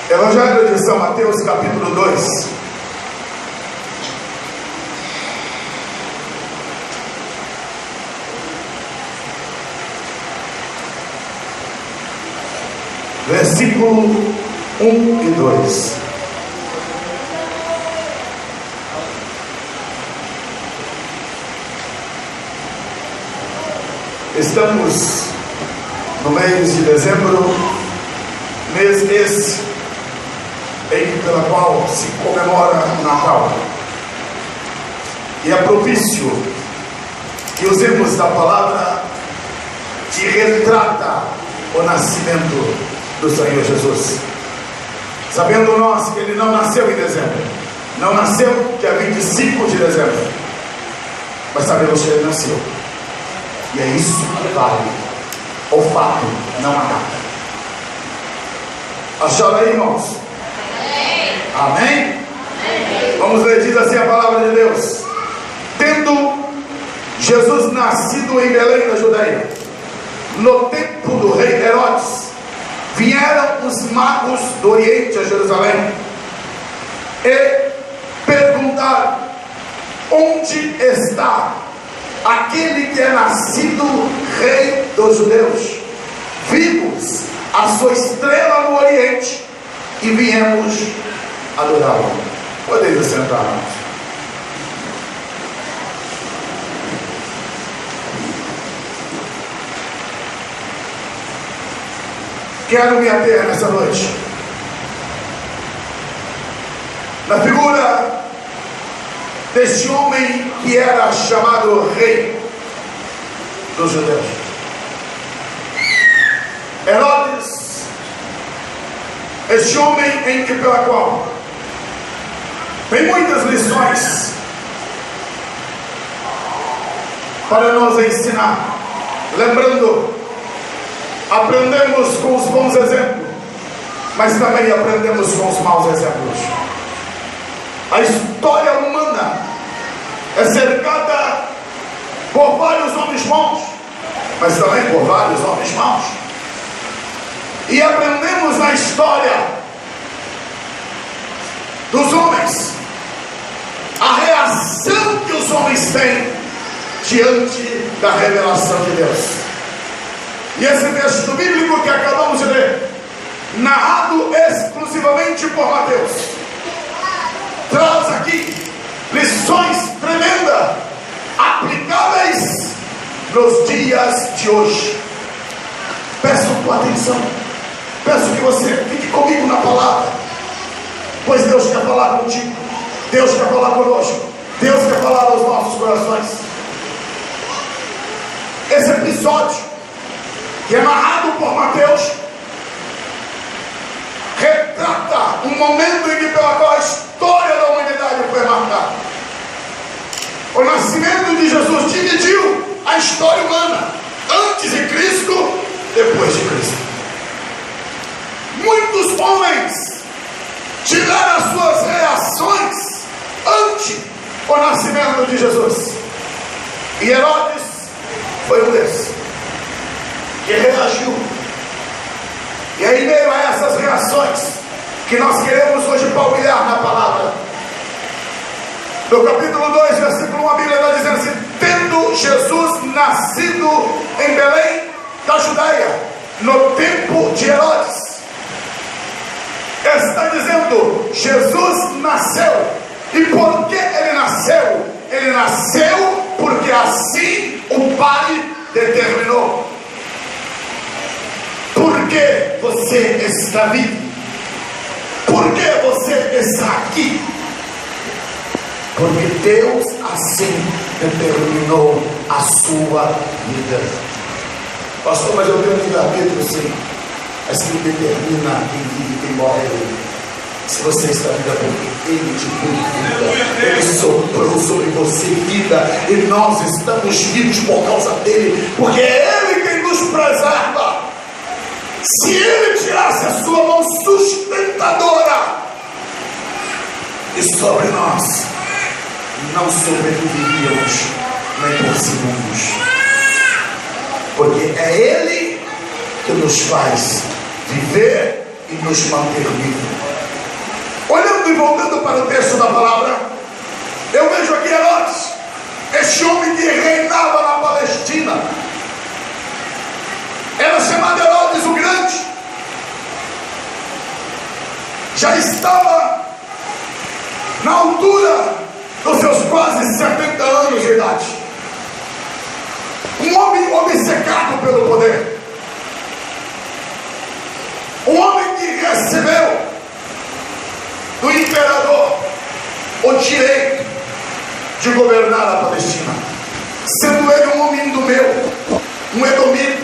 Evangelho de São Mateus, capítulo 2. Versículo 1 e 2. Estamos no mês de dezembro, mês esse pela qual se comemora o Natal, e é propício que usemos da palavra que retrata o nascimento do Senhor Jesus, sabendo nós que Ele não nasceu em dezembro, não nasceu dia 25 de dezembro, mas sabemos que Ele nasceu, e é isso que vale o fato, não a data. Acharam aí, irmãos? Amém? Amém? Vamos ler, diz assim a palavra de Deus: tendo Jesus nascido em Belém da Judeia, no tempo do rei Herodes, vieram os magos do Oriente a Jerusalém e perguntaram: onde está aquele que é nascido rei dos judeus? Vimos a sua estrela no Oriente e viemos adorá-lo. Podeis sentar. Quero me ater nessa noite na figura deste homem que era chamado rei dos judeus. Herodes, este homem em que pela qual tem muitas lições para nos ensinar. Lembrando, aprendemos com os bons exemplos, mas também aprendemos com os maus exemplos. A história humana é cercada por vários homens bons, mas também por vários homens maus. E aprendemos na história dos homens a reação que os homens têm diante da revelação de Deus. E esse texto bíblico que acabamos de ler, narrado exclusivamente por Mateus, traz aqui lições tremendas, aplicáveis nos dias de hoje. Peço tua atenção, peço que você fique comigo na palavra, pois Deus quer falar contigo, Deus quer falar conosco, Deus quer falar aos nossos corações. Esse episódio, que é narrado por Mateus, retrata um momento em que pela qual a história da humanidade foi marcada. O nascimento de Jesus dividiu a história humana, antes de Cristo, depois de Cristo. Muitos homens tiveram as suas reações ante o nascimento de Jesus, e Herodes foi um desses que reagiu. E aí, em meio a essas reações que nós queremos hoje palpilhar na palavra, no capítulo 2, versículo 1, a Bíblia está dizendo assim: tendo Jesus nascido em Belém da Judeia, no tempo de Herodes. Está dizendo, Jesus nasceu. E por que ele nasceu? Ele nasceu porque assim o Pai determinou. Por que você está vivo? Por que você está aqui? Porque Deus assim determinou a sua vida. Pastor, mas eu tenho livre-arbítrio, sim. Mas quem determina quem vive e quem morre. Se você está vivo, é porque Ele te deu vida, Ele soprou sobre você vida, e nós estamos vivos por causa dEle, porque é Ele quem nos preserva. Se Ele tirasse a sua mão sustentadora e sobre nós, não sobreviveríamos nem por segundos, porque é Ele que nos faz viver e nos manter vivos. Olhando e voltando para o texto da palavra, eu vejo aqui Herodes, este homem que reinava na Palestina. Era chamado Herodes o Grande. Já estava na altura dos seus quase 70 anos de idade. Um homem obcecado pelo poder. Um homem que recebeu do imperador o direito de governar a Palestina, sendo ele um homem idumeu, um edomita,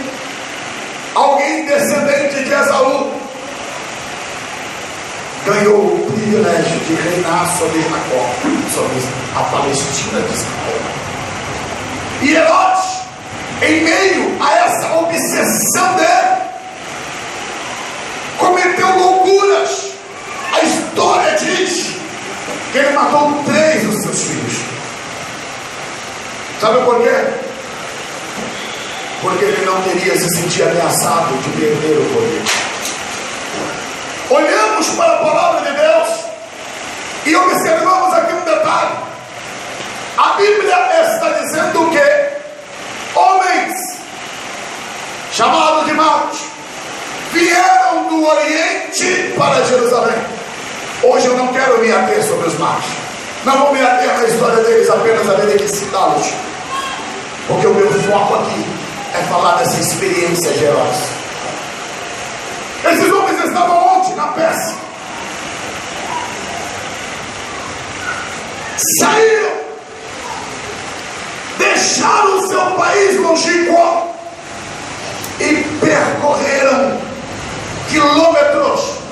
alguém descendente de Esaú, ganhou o privilégio de reinar sobre Jacó, sobre a Palestina de Israel. E Herodes, em meio a essa obsessão dele, cometeu loucuras. A história diz que ele matou 3 dos seus filhos. Sabe por quê? Porque ele não queria se sentir ameaçado de perder o poder. Olhamos para a palavra de Deus e observamos aqui um detalhe. A Bíblia está dizendo que homens chamados de magos vieram do Oriente para Jerusalém. Hoje eu não quero me ater sobre os magos. Não vou me ater na história deles, apenas a ver de citá-los. Porque o meu foco aqui é falar dessa experiência de Herodes. Esses homens estavam onde? Na Pérsia. Saíram, deixaram o seu país longínquo e percorreram quilômetros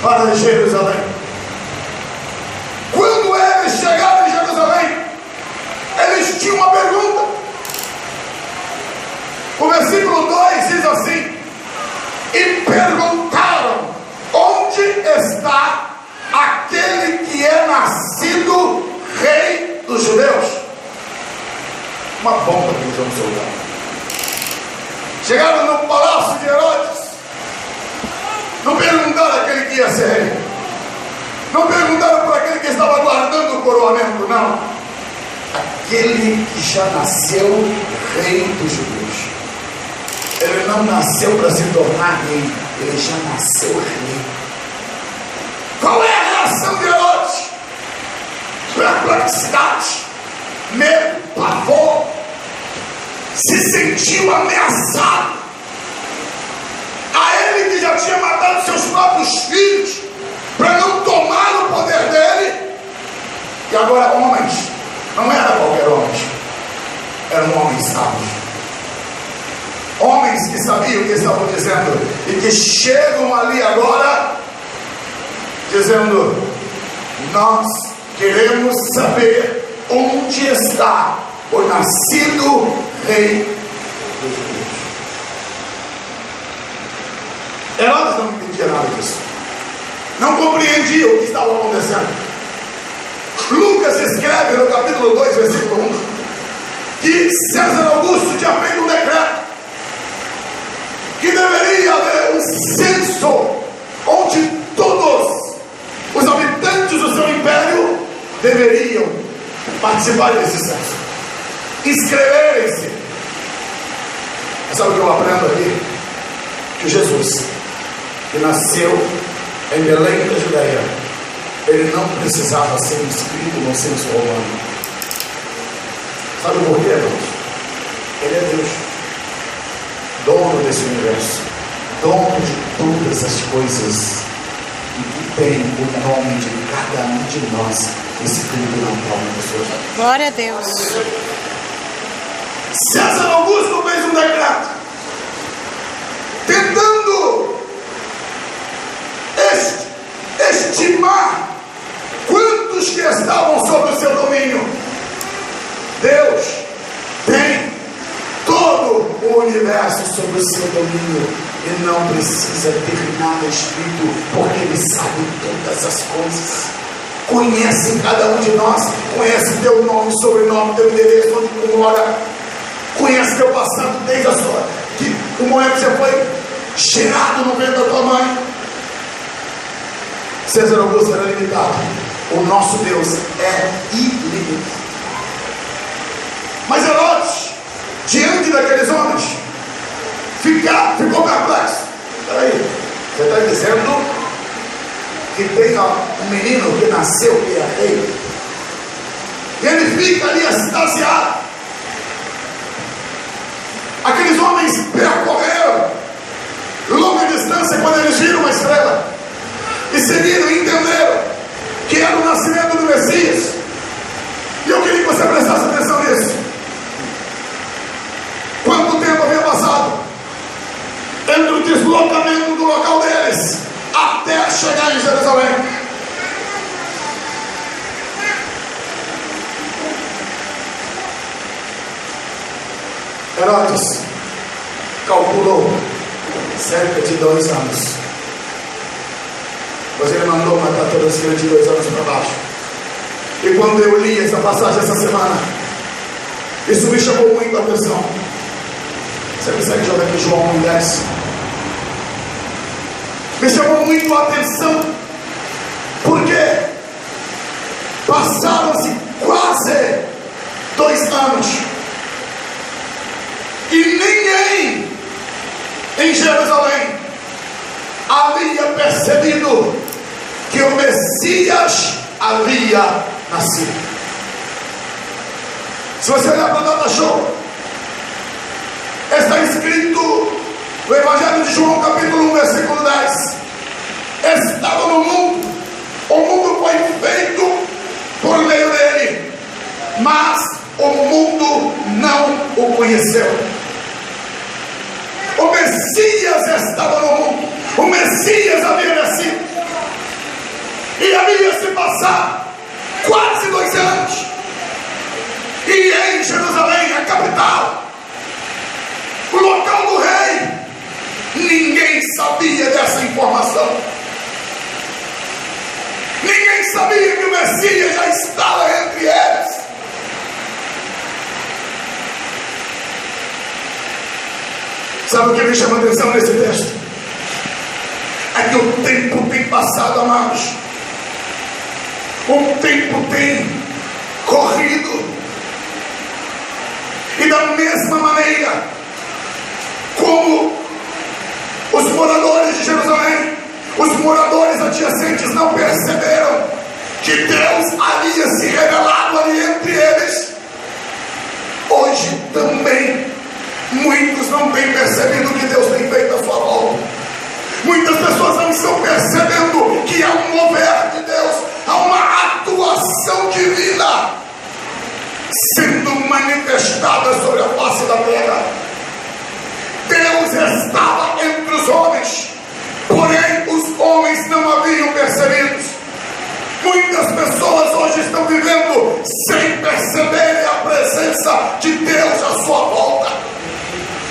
para Jerusalém. Quando eles chegaram em Jerusalém, eles tinham uma pergunta. O versículo 2 diz assim: e perguntaram, onde está aquele que é nascido rei dos judeus? Uma bomba que eles vão soltar. Chegaram no palácio de Herodes. Não perguntaram aquele que ia ser rei. Não perguntaram por aquele que estava guardando o coroamento, não. Aquele que já nasceu rei dos judeus. Ele não nasceu para se tornar rei, ele já nasceu rei. Qual é a reação de Herodes? Perplexidade, medo, pavor. Se sentiu ameaçado. A ele que já tinha matado seus próprios filhos para não tomar o poder dele. E agora homens, não era qualquer homem, eram homens sábios, homens que sabiam o que estavam dizendo e que chegam ali agora dizendo: nós queremos saber onde está o nascido rei dos judeus. Herodes não entendia nada disso, não compreendia o que estava acontecendo. Lucas escreve no capítulo 2, versículo 1, que César Augusto tinha feito um decreto que deveria haver um censo onde todos os habitantes do seu império deveriam participar desse censo, inscreverem-se. Sabe o que eu aprendo aqui? Que Jesus, que nasceu em Belém da Judeia, ele não precisava ser inscrito no censo romano. Sabe por quê, irmãos? Ele é Deus, dono desse universo, dono de todas as coisas, e que tem o nome de cada um de nós escrito na palma das suas mãos. Glória a Deus. César Augusto fez um decreto tentando estimar quantos que estavam sob o seu domínio. Deus tem todo o universo sob o seu domínio e não precisa ter nada escrito, porque ele sabe todas as coisas, conhece cada um de nós, conhece teu nome, sobrenome, teu endereço, onde tu mora, conhece teu passado desde a sua que o momento que você foi gerado no ventre da tua mãe, César Augusto era limitado. O nosso Deus é ilimitado. Mas Herodes, diante daqueles homens, ficou perplexo. Peraí, você está dizendo que tem um menino que nasceu que é rei? E ele fica ali extasiado. Aqueles homens percorreram longa distância quando eles viram uma estrela e seguiram e entenderam que era o nascimento do Messias. E eu queria que você prestasse atenção nisso. Quanto tempo havia passado entre o deslocamento do local deles até chegar em Jerusalém? Herodes calculou cerca de 2 anos. Mas ele mandou matar todas as crianças de 2 anos para baixo. E quando eu li essa passagem essa semana, isso me chamou muito a atenção. Você consegue jogar aqui João 1:10? Me chamou muito a atenção, porque passaram-se quase 2 anos e ninguém em Jerusalém havia percebido que o Messias havia nascido. Se você olhar para a data show, está escrito no Evangelho de João, capítulo 1, versículo 10: estava no mundo, o mundo foi feito por meio dele, mas o mundo não o conheceu. O Messias estava no mundo, o Messias havia nascido, e havia se passado quase 2 anos, e em Jerusalém, a capital, o local do rei, ninguém sabia dessa informação. Ninguém sabia que o Messias já estava entre eles. Sabe o que me chama a atenção nesse texto? É que o tempo tem passado, amados. O tempo tem corrido. E da mesma maneira como os moradores de Jerusalém, os moradores adjacentes não perceberam que Deus havia se revelado ali entre eles, hoje também muitos não têm percebido o que Deus tem feito à sua volta. Muitas pessoas não estão percebendo que há um mover de Deus, há uma atuação divina sendo manifestada sobre a face da terra. Deus estava entre os homens, porém os homens não haviam percebido. Muitas pessoas hoje estão vivendo sem perceberem a presença de Deus à sua volta.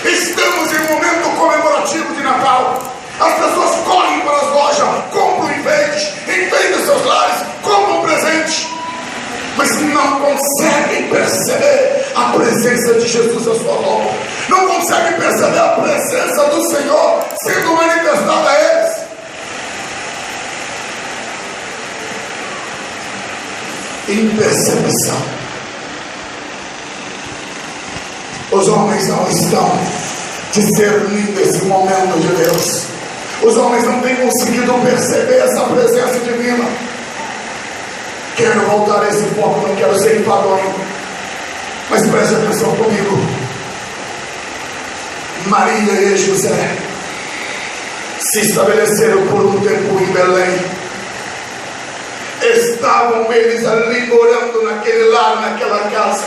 Estamos em um momento comemorativo de Natal. As pessoas correm para as lojas, compram enfeites, enfeitam seus lares, compram presentes, mas não conseguem perceber a presença de Jesus à sua volta. Não conseguem perceber a presença do Senhor sendo manifestada a eles. Impercepção. Os homens não estão discernindo esse momento de Deus. Os homens não têm conseguido perceber essa presença divina. Quero voltar a esse foco, não quero ser enfadonho, mas preste atenção comigo. Maria e José se estabeleceram por um tempo em Belém. Estavam eles ali morando naquele lar, naquela casa.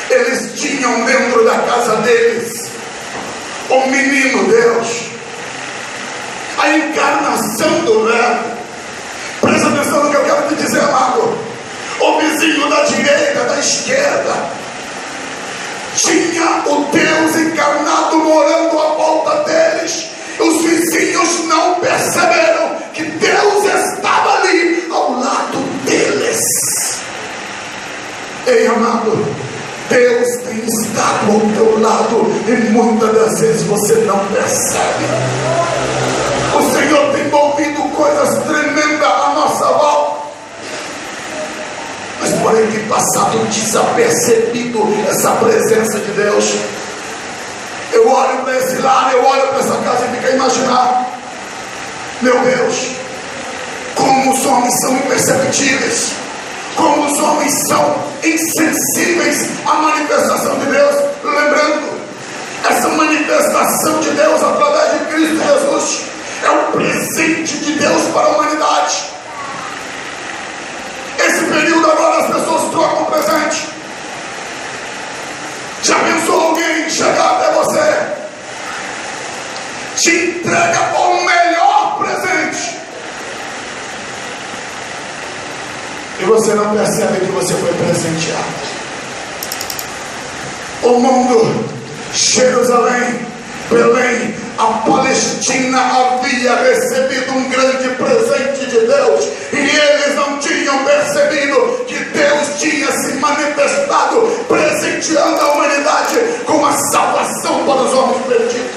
Eles tinham dentro da casa deles o menino Deus, a encarnação do Verbo. Presta atenção no que eu quero te dizer, amado. O vizinho da direita, da esquerda, tinha o Deus encarnado morando à volta deles. Os vizinhos não perceberam que Deus estava ali ao lado deles. Ei, amado, Deus tem estado ao teu lado e muitas das vezes você não percebe. O Senhor tem movido coisas tremendas à nossa volta, mas porém tem passado desapercebido essa presença de Deus. Eu olho para esse lar, eu olho para essa casa e fico a imaginar, meu Deus, como os homens são imperceptíveis, como os homens são insensíveis à manifestação de Deus. Lembrando, essa manifestação de Deus através de Cristo Jesus é um presente de Deus para a humanidade. Esse período agora as pessoas trocam presente. Já pensou alguém chegar até você, te entrega o melhor presente, e você não percebe que você foi presenteado? O mundo, Jerusalém, Belém, a Palestina havia recebido um grande presente de Deus, e eles não tinham percebido que Deus tinha se manifestado, presenteando a humanidade com a salvação para os homens perdidos.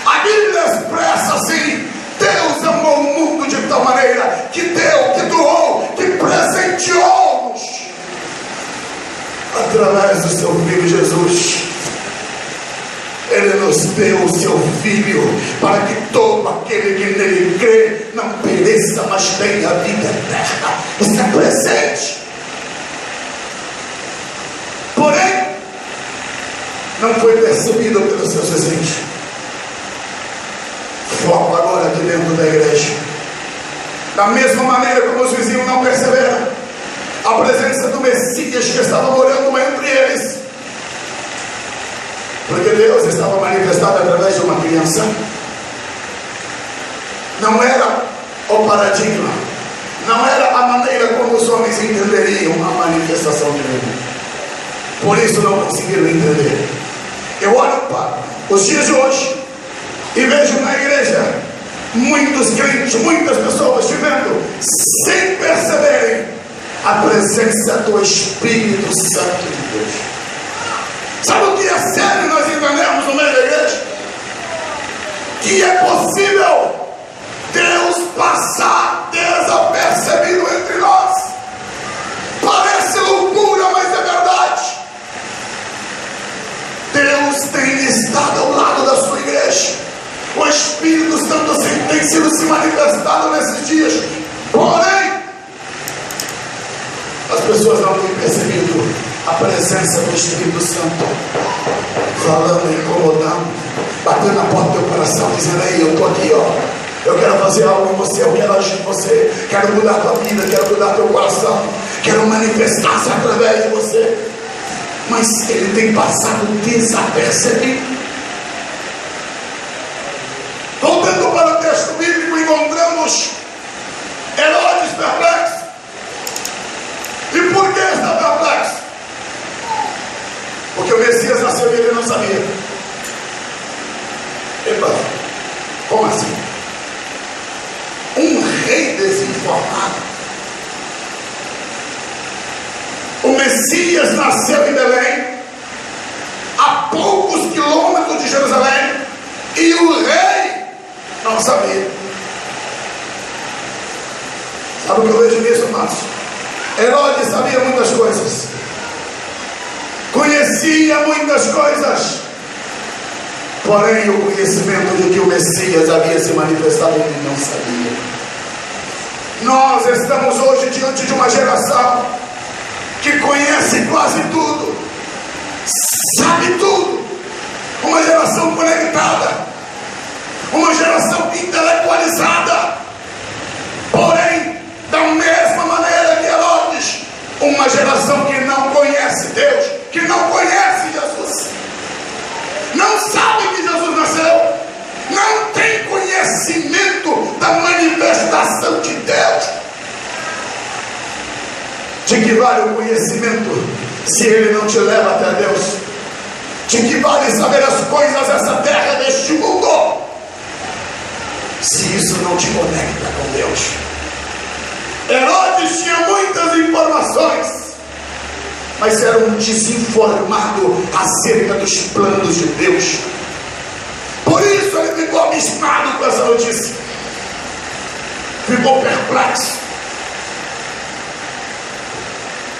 A Bíblia expressa assim: Deus amou o mundo de tal maneira que deu, que doou, que presenteou-nos através do seu Filho Jesus. Ele nos deu o seu Filho para que todo aquele que nele crê não pereça, mas tenha a vida eterna. Isso é presente. Porém, não foi percebido pelos seus vizinhos. Foco agora aqui dentro da igreja. Da mesma maneira como os vizinhos não perceberam a presença do Messias que estava morando entre eles, porque Deus estava manifestado através de uma criança. Não era o paradigma, não era a maneira como os homens entenderiam a manifestação de Deus. Por isso não conseguiram entender. Eu olho para os dias de hoje e vejo na igreja muitos crentes, muitas pessoas vivendo sem perceberem a presença do Espírito Santo de Deus. Sabe o que é sério nós entendemos no meio da igreja? Que é possível Deus passar desapercebido entre nós. Parece loucura, mas é verdade. Deus tem estado ao lado da sua igreja. O Espírito Santo tem sido se manifestado nesses dias. Porém, as pessoas não têm percebido a presença do Espírito Santo falando, incomodando, batendo na porta do teu coração, dizendo: aí, eu estou aqui, ó, eu quero fazer algo em você, eu quero agir em você, quero mudar a tua vida, quero mudar teu coração, quero manifestar-se através de você. Mas ele tem passado desapercebido. Voltando para o texto bíblico, encontramos Herodes perplexo. E por que está perplexo? Porque o Messias nasceu e ele não sabia. Epa, como assim? Um rei desinformado. O Messias nasceu em Belém, a poucos quilômetros de Jerusalém, e o rei não sabia. Sabe o que eu vejo nisso, irmãos? Herodes sabia muitas coisas, conhecia muitas coisas, porém o conhecimento de que o Messias havia se manifestado ele não sabia. Nós estamos hoje diante de uma geração que conhece quase tudo, sabe tudo, uma geração conectada, uma geração intelectualizada, porém, da mesma maneira que Herodes, uma geração que não conhece Deus, que não conhece Jesus, não sabe que Jesus nasceu, não tem conhecimento da manifestação de Deus. De que vale o conhecimento se ele não te leva até Deus? De que vale saber as coisas dessa terra, deste mundo, se isso não te conecta com Deus? Herodes tinha muitas informações, mas era um desinformado acerca dos planos de Deus. Por isso ele ficou abismado com essa notícia, ficou perplexo.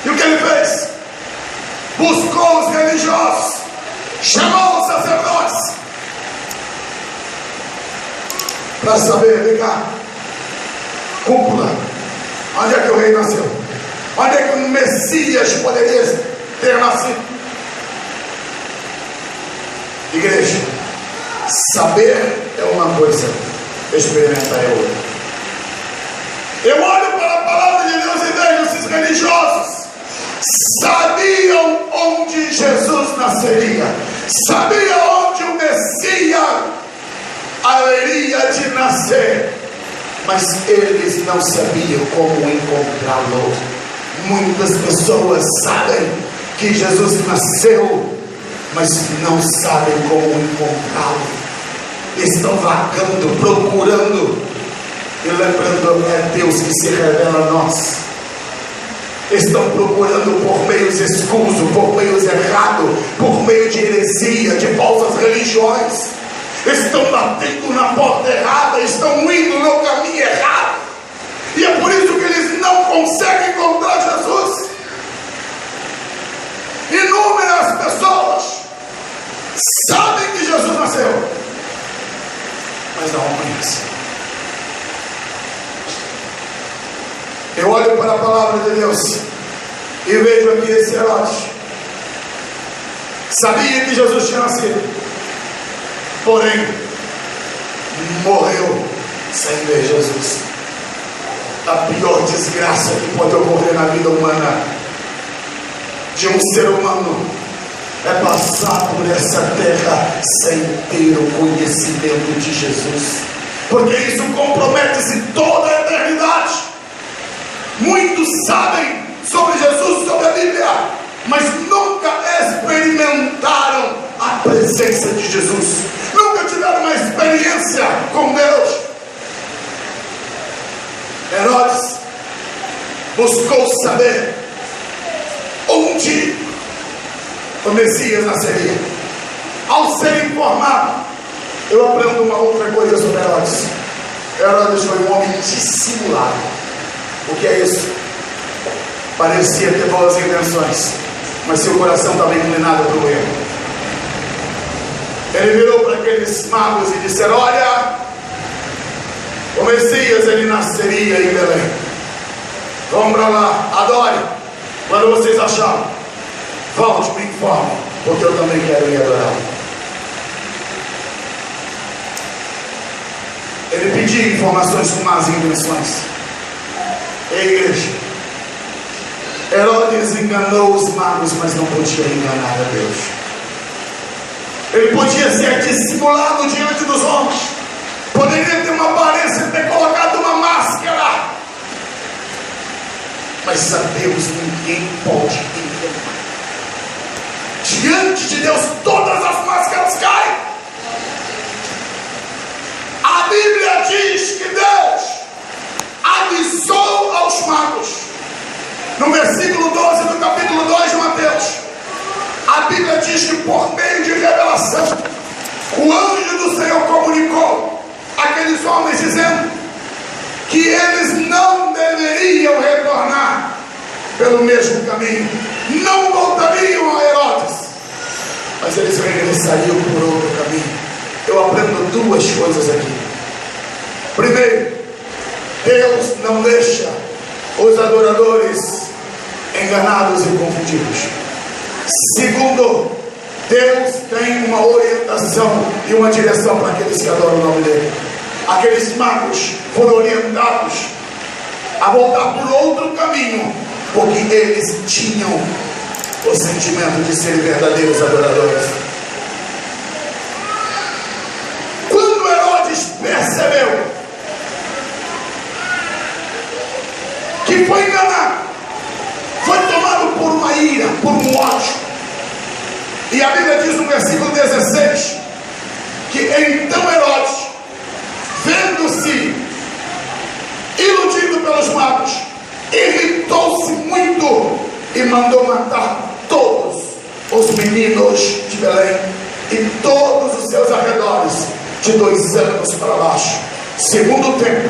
E o que ele fez? Buscou os religiosos, chamou os sacerdotes para saber, vem cá, cúpula, onde é que o rei nasceu? Onde é que o Messias poderia ter nascido? Igreja, saber é uma coisa, experimentar é outra. Eu olho para a palavra de Deus e vejo esses religiosos sabiam onde Jesus nasceria, sabiam onde o Messias haveria de nascer, mas eles não sabiam como encontrá-lo. Muitas pessoas sabem que Jesus nasceu, mas não sabem como encontrá-lo. Estão vagando, procurando, e lembrando, é Deus que se revela a nós. Estão procurando por meios escusos, por meios errados, por meio de heresia, de falsas religiões. Estão batendo na porta errada, estão indo no caminho errado, e é por isso que eles não conseguem encontrar Jesus. Inúmeras pessoas sabem que Jesus nasceu, mas não o conhecem. Eu olho para a palavra de Deus e vejo aqui esse Herodes. Sabia que Jesus tinha nascido, porém morreu sem ver Jesus. A pior desgraça que pode ocorrer na vida humana de um ser humano é passar por essa terra sem ter o conhecimento de Jesus, porque isso compromete-se toda a eternidade. Muitos sabem sobre Jesus, sobre a Bíblia, mas nunca experimentaram a presença de Jesus, nunca tiveram uma experiência com Deus. Herodes buscou saber onde o Messias nasceria. Ao ser informado, eu aprendo uma outra coisa sobre Herodes. Herodes foi um homem dissimulado. O que é isso? Parecia ter boas intenções, mas seu coração estava inclinado para o erro. Ele virou para aqueles magos e disse: olha, o Messias ele nasceria em Belém. Vamos para lá, adore. Quando vocês acharem, volte, me informe, porque eu também quero ir adorá-lo. Ele pediu informações com más intenções. Igreja, Herodes enganou os magos, mas não podia enganar a Deus. Ele podia ser dissimulado diante dos homens, poderia ter uma aparência, ter colocado uma máscara, mas a Deus ninguém pode enganar. Diante de Deus todas as máscaras caem. A Bíblia diz que Deus avisou aos magos, no versículo 12 do capítulo 2 de Mateus. A Bíblia diz que por meio de revelação, o anjo do Senhor comunicou àqueles homens dizendo que eles não deveriam retornar pelo mesmo caminho, não voltariam a Herodes, mas eles regressariam por outro caminho. Eu aprendo duas coisas aqui. Primeiro, Deus não deixa os adoradores enganados e confundidos. Segundo, Deus tem uma orientação e uma direção para aqueles que adoram o nome dele. Aqueles magos foram orientados a voltar por outro caminho, porque eles tinham o sentimento de serem verdadeiros adoradores. Quando Herodes percebeu que foi enganado, foi tomado por uma ira, por um ódio, e a Bíblia diz no versículo 16 que então Herodes, vendo-se iludido pelos magos, irritou-se muito e mandou matar todos os seus arredores, de 2 anos para baixo, segundo o tempo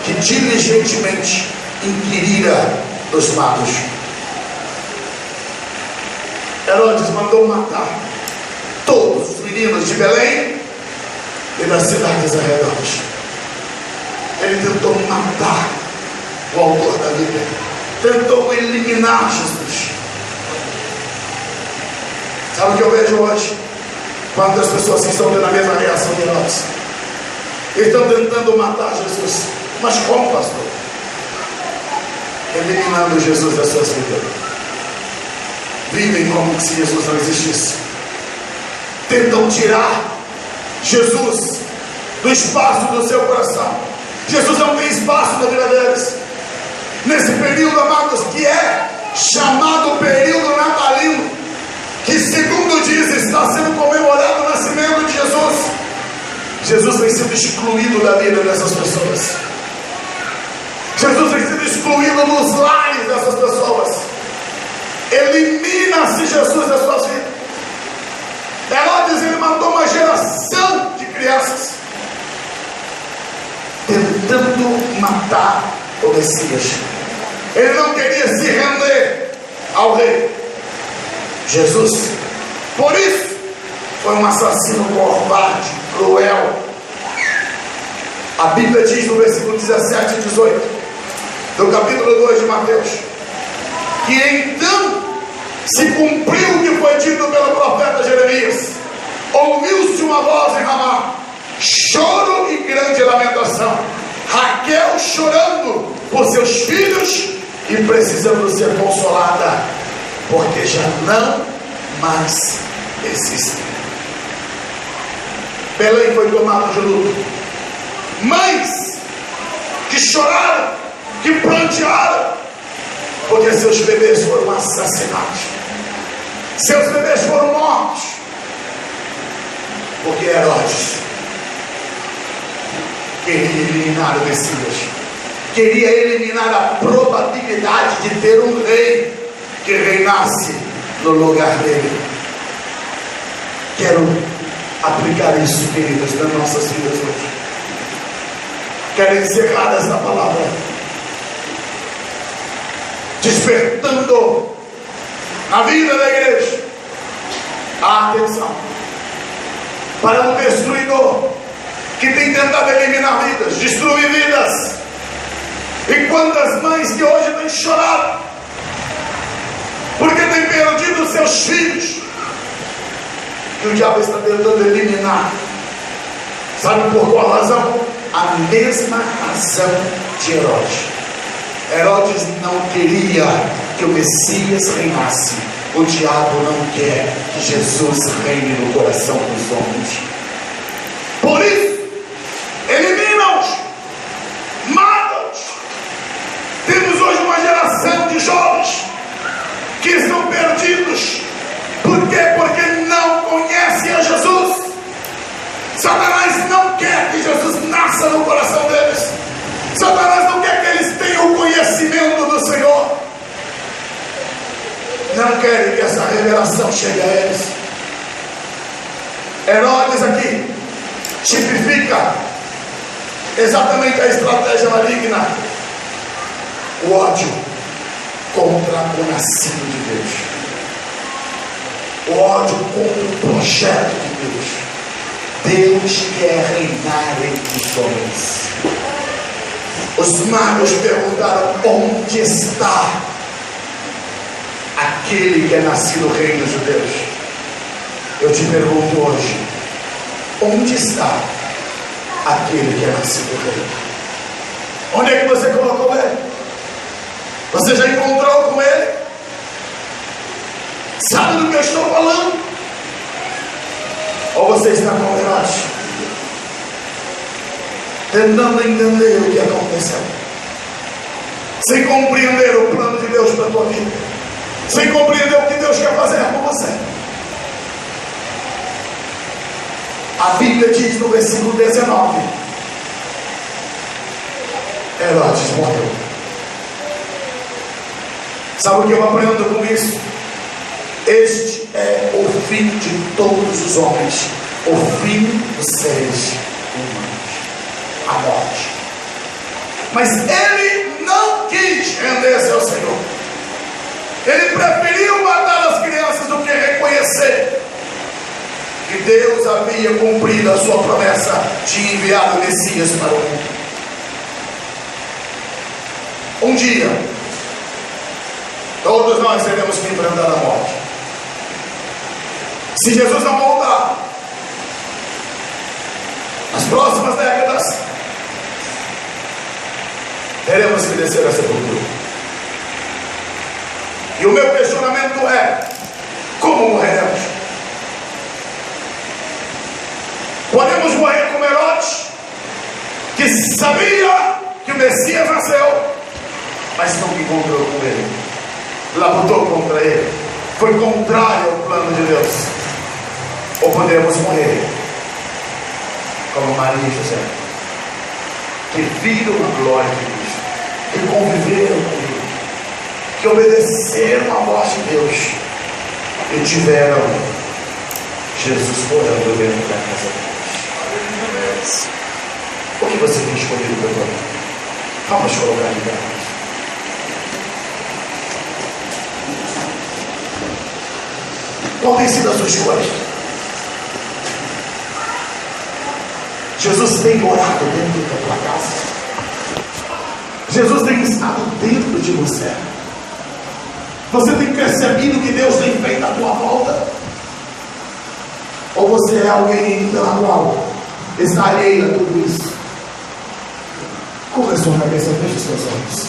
que diligentemente inquirira dos magos. Herodes mandou matar todos os meninos de Belém e das cidades arredores. Ele tentou matar o autor da Bíblia, tentou eliminar Jesus. Sabe o que eu vejo hoje? Quantas pessoas que estão tendo a mesma reação de Herodes? Estão tentando matar Jesus. Mas como, pastor? Eliminando Jesus das suas vidas. Vivem como se Jesus não existisse. Tentam tirar Jesus do espaço do seu coração. Jesus não tem espaço na vida deles. Nesse período, amados, que é chamado período natalino, que segundo diz está sendo comemorado o nascimento de Jesus. Jesus tem sido excluído da vida dessas pessoas. Jesus tem sido excluído dos lares dessas pessoas. Elimina-se Jesus das suas vidas. Herodes, ele mandou uma geração de crianças tentando matar o Messias. Ele não queria se render ao rei Jesus. Por isso foi um assassino covarde, cruel. A Bíblia diz no versículo 17 e 18 do capítulo 2 de Mateus, que então se cumpriu o que foi dito pelo profeta Jeremias. Ouviu-se uma voz em Ramá, choro e grande lamentação, Raquel chorando por seus filhos e precisando ser consolada, porque já não mais existem. Belém foi tomado de luto. Mães que choraram, que prantearam, porque seus bebês foram assassinados, seus bebês foram mortos, porque Herodes queria eliminar o Messias, queria eliminar a probabilidade de ter um rei que reinasse no lugar dele. Quero aplicar isso, queridos, nas nossas vidas hoje. Quero encerrar essa palavra despertando na vida da igreja a atenção para um destruidor que tem tentado eliminar vidas, destruir vidas. E quantas mães que hoje têm chorado porque têm perdido seus filhos, que o diabo está tentando eliminar. Sabe por qual razão? A mesma razão de Herodes. Herodes não queria que o Messias reinasse. O diabo não quer que Jesus reine no coração dos homens. Por isso, elimina-os, mata-os. Temos hoje uma geração de jovens que estão perdidos. Por quê? Porque não conhecem a Jesus. Satanás não quer que Jesus nasça no coração deles. Satanás não quer que eles tenham o conhecimento do Senhor. Não querem que essa revelação chegue a eles. Herodes aqui tipifica exatamente a estratégia maligna: o ódio contra o nascido de Deus, o ódio contra o projeto de Deus. Deus quer reinar entre os homens. Os magos perguntaram: onde está aquele que é nascido rei dos judeus? Eu te pergunto hoje: onde está aquele que é nascido rei? Onde é que você colocou ele? Você já encontrou com ele? Sabe do que eu estou falando? Ou você está com Herodes, tentando entender o que aconteceu, sem compreender o plano de Deus para a tua vida, sem compreender o que Deus quer fazer com você? A Bíblia diz no versículo 19: Herodes morreu. Sabe o que eu aprendo com isso? Este é o fim de todos os homens, o fim dos seres humanos, a morte. Mas ele não quis render-se ao Senhor. Ele preferiu matar as crianças do que reconhecer que Deus havia cumprido a sua promessa de enviar o Messias para o mundo. Um dia, todos nós teremos que enfrentar a morte. Se Jesus não voltar, nas próximas décadas, teremos que descer a sepultura. E o meu questionamento é: como morreremos? Podemos morrer como Herodes, que sabia que o Messias nasceu, mas não encontrou com ele, labutou contra ele, foi contrário ao plano de Deus. Ou podemos morrer como Maria e José, que viram a glória de Cristo, que conviveram com ele, que obedeceram à voz de Deus e tiveram Jesus morando dentro da casa deles. O que você tem escolhido para agora? Vamos colocar de verdade. Qual tem sido a sua escolha? Jesus tem morado dentro da tua casa. Jesus tem estado dentro de você. Você tem percebido o que Deus tem feito à tua volta? Ou você é alguém pela qual está alheio a tudo isso? Curva a sua cabeça, feche os seus olhos.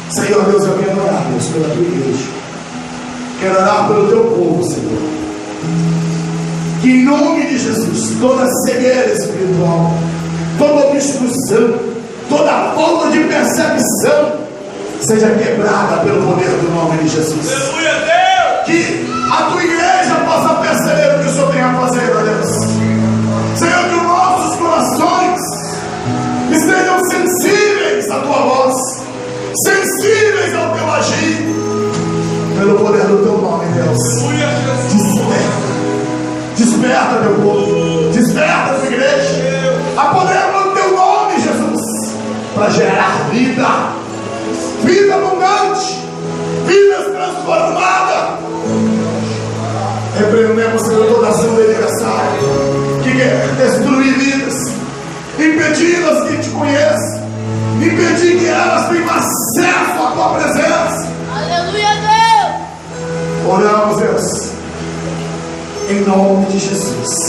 Senhor Deus, eu quero orar, Deus, pela tua igreja. Quero orar pelo teu povo, Senhor. Que em nome de Jesus, toda cegueira espiritual, toda obstrução, toda falta de percepção seja quebrada pelo poder do nome de Jesus. Aleluia, Deus! Que a tua igreja possa perceber o que o Senhor tem a fazer, ó Deus. Senhor, que os nossos corações estejam sensíveis à tua voz, sensíveis ao teu agir, pelo poder do teu nome, Deus. Desperta teu povo, desperta a tua igreja, apoderamos do teu nome, Jesus, para gerar vida, vida abundante, vidas transformadas. Repreendemos, Senhor, toda ação do adversário que quer destruir vidas, impedi-las que te conheçam, impedir que elas tenham acesso à tua presença. Aleluia, Deus! Oramos, Deus, em nome de Jesus.